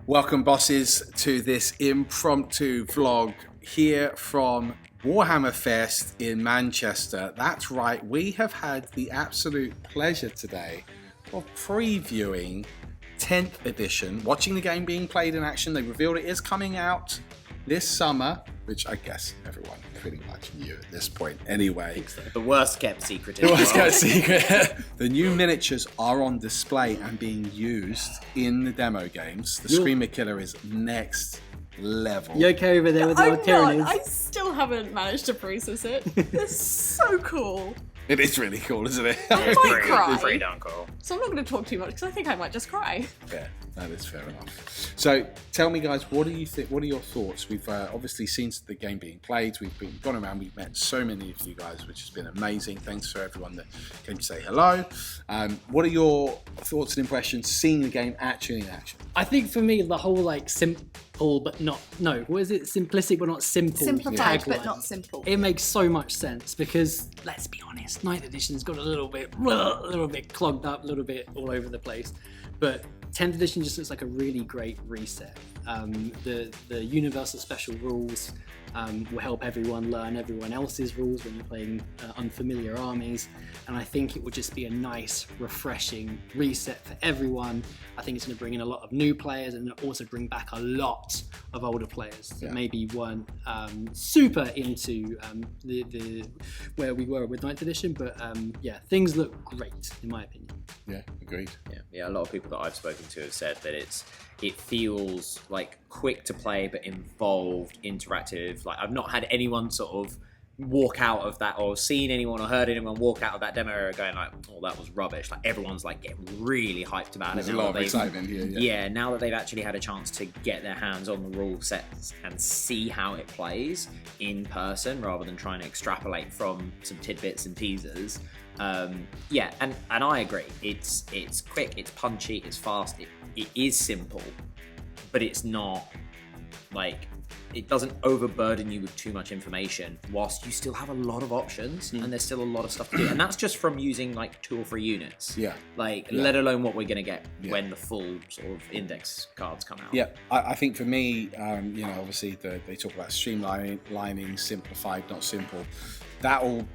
Welcome, bosses, to this impromptu vlog here from Warhammer Fest in Manchester. That's right, we have had the absolute pleasure today of previewing 10th edition, watching the game being played in action. They revealed it is coming out this summer, which I guess everyone pretty much knew at this point anyway. So. The worst kept secret. The worst kept secret. The new miniatures are on display and being used in the demo games. The Screamer Killer is next level. You okay over there with our tyrannies? I still haven't managed to process it. It's so cool. It is really cool, isn't it? I might cry. It's pretty darn cool. So I'm not going to talk too much because I think I might just cry. Yeah, that is fair enough. So tell me, guys, what do you think? What are your thoughts? We've obviously seen the game being played. We've gone around. We've met so many of you guys, which has been amazing. Thanks for everyone that came to say hello. What are your thoughts and impressions seeing the game actually in action? I think for me, the whole simple but not what is it? Simplistic but not simple. Simplified tagline. but not simple. It makes so much sense because let's be honest, 9th edition's got a little bit clogged up, a little bit all over the place. But 10th edition just looks like a really great reset. The universal special rules will help everyone learn everyone else's rules when you're playing unfamiliar armies, and I think it will just be a nice, refreshing reset for everyone. I think it's going to bring in a lot of new players and also bring back a lot of older players that maybe weren't super into the where we were with 9th edition, but things look great in my opinion. Yeah, agreed. Yeah. A lot of people that I've spoken to have said that it feels like quick to play but involved, interactive. Like I've not had anyone sort of walk out of that or seen anyone or heard anyone walk out of that demo area going like, oh, that was rubbish. Like everyone's like getting really hyped about There's it. a lot of excitement here. Yeah, now that they've actually had a chance to get their hands on the rule sets and see how it plays in person rather than trying to extrapolate from some tidbits and teasers. And I agree. It's quick, it's punchy, it's fast, it is simple, but it's not like, it doesn't overburden you with too much information whilst you still have a lot of options and there's still a lot of stuff to do. And that's just from using like 2 or 3 units. Let alone what we're going to get when the full sort of index cards come out. Yeah, I think for me, obviously they talk about streamlining, simplified, not simple. That all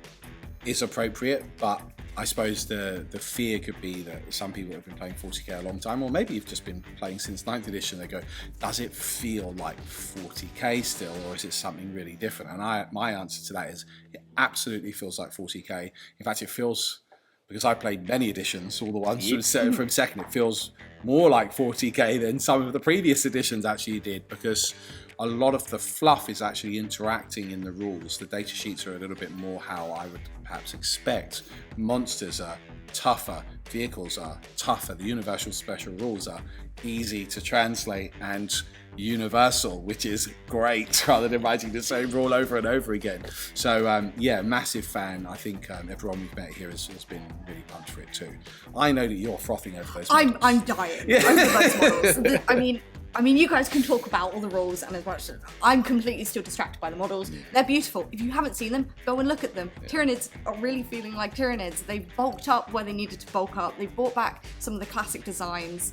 is appropriate, but I suppose the fear could be that some people have been playing 40k a long time, or maybe you've just been playing since 9th edition. They go, does it feel like 40k still, or is it something really different? And my answer to that is, it absolutely feels like 40k. In fact, it feels, because I played many editions, all the ones from second, it feels more like 40k than some of the previous editions actually did, because a lot of the fluff is actually interacting in the rules. The data sheets are a little bit more how I would perhaps expect. Monsters are tougher, vehicles are tougher, the universal special rules are easy to translate and universal, which is great, rather than writing the same rule over and over again. So massive fan. I think everyone we've met here has been really pumped for it too. I know that you're frothing over those models. I'm dying over those models. I mean, you guys can talk about all the rules and as much as I'm completely still distracted by the models. They're beautiful. If you haven't seen them, go and look at them. Tyranids are really feeling like Tyranids. They've bulked up where they needed to bulk up. They've brought back some of the classic designs,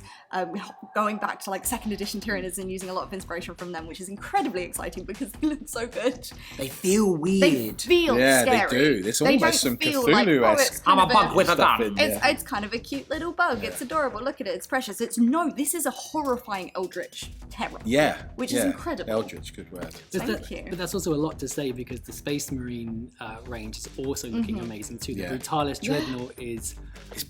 going back to like 2nd edition Tyranids and using a lot of inspiration from them, which is incredibly exciting because they look so good. They feel weird. They feel scary. They do. It's almost some Cthulhu-esque. I'm a bug with a gun. It's kind of a cute little bug. It's adorable. Look at it. It's precious. This is a horrifying eldritch terror. Which is incredible. Eldritch, good word. Thank you. But that's also a lot to say because the Space Marine range is also looking amazing too. The Brutalis Dreadnought is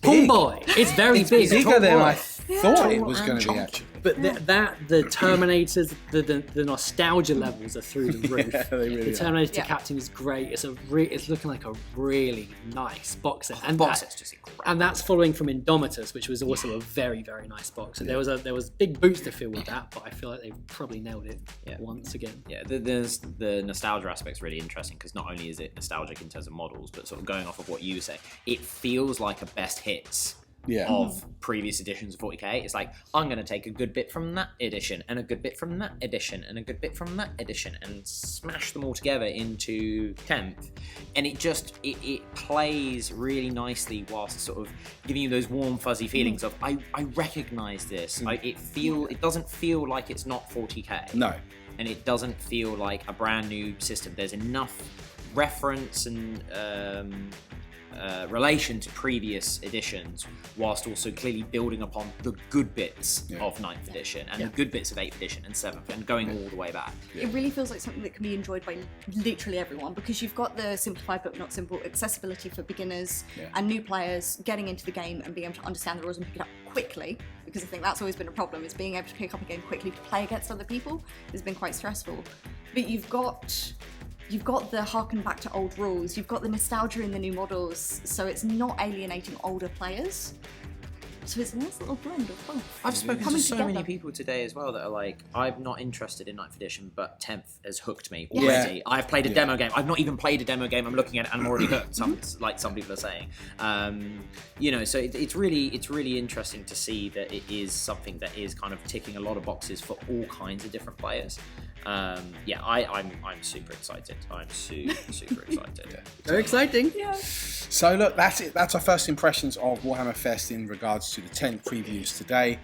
big. Boy. It's very big. It's bigger than I thought it was going to be actually. But the Terminators, the nostalgia levels are through the roof. They really the Terminator Captain is great. It's looking like a really nice box set. And box set's just incredible. And that's following from Indomitus, which was also a very, very nice box. So there was big boots to fill with that, but I feel like they probably nailed it once again. Yeah, the nostalgia aspect's really interesting because not only is it nostalgic in terms of models, but sort of going off of what you say, it feels like a best hits Yeah. of previous editions of 40k. It's like, I'm going to take a good bit from that edition and a good bit from that edition and a good bit from that edition and smash them all together into 10th. And it plays really nicely whilst sort of giving you those warm fuzzy feelings of, I recognise this. It doesn't feel like it's not 40k. No. And it doesn't feel like a brand new system. There's enough reference and relation to previous editions, whilst also clearly building upon the good bits of 9th edition and the good bits of 8th edition and 7th, and going all the way back. It really feels like something that can be enjoyed by literally everyone, because you've got the simplified but not simple accessibility for beginners and new players getting into the game and being able to understand the rules and pick it up quickly, because I think that's always been a problem, is being able to pick up a game quickly to play against other people has been quite stressful. But you've got the harken back to old rules, you've got the nostalgia in the new models, so it's not alienating older players. So it's a nice little blend of both. I've spoken to Coming so together. many people today as well that are like, I'm not interested in 9th edition, but 10th has hooked me already. Yeah. I've played a demo game. I've not even played a demo game. I'm looking at it and I'm already hooked. Some people are saying. So it's really interesting to see that it is something that is kind of ticking a lot of boxes for all kinds of different players. I'm super excited. I'm super excited. Very exciting. Yeah. So look, that's it. That's our first impressions of Warhammer Fest in regards to the 10 previews today.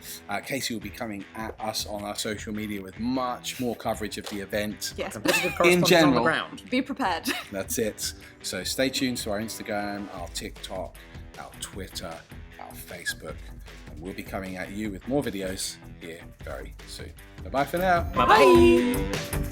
Casey will be coming at us on our social media with much more coverage of the event. Yes. Competitive In correspondence general. on the ground. Be prepared. That's it. So stay tuned to our Instagram, our TikTok, our Twitter, our Facebook, and we'll be coming at you with more videos here very soon. Bye-bye for now. Bye-bye.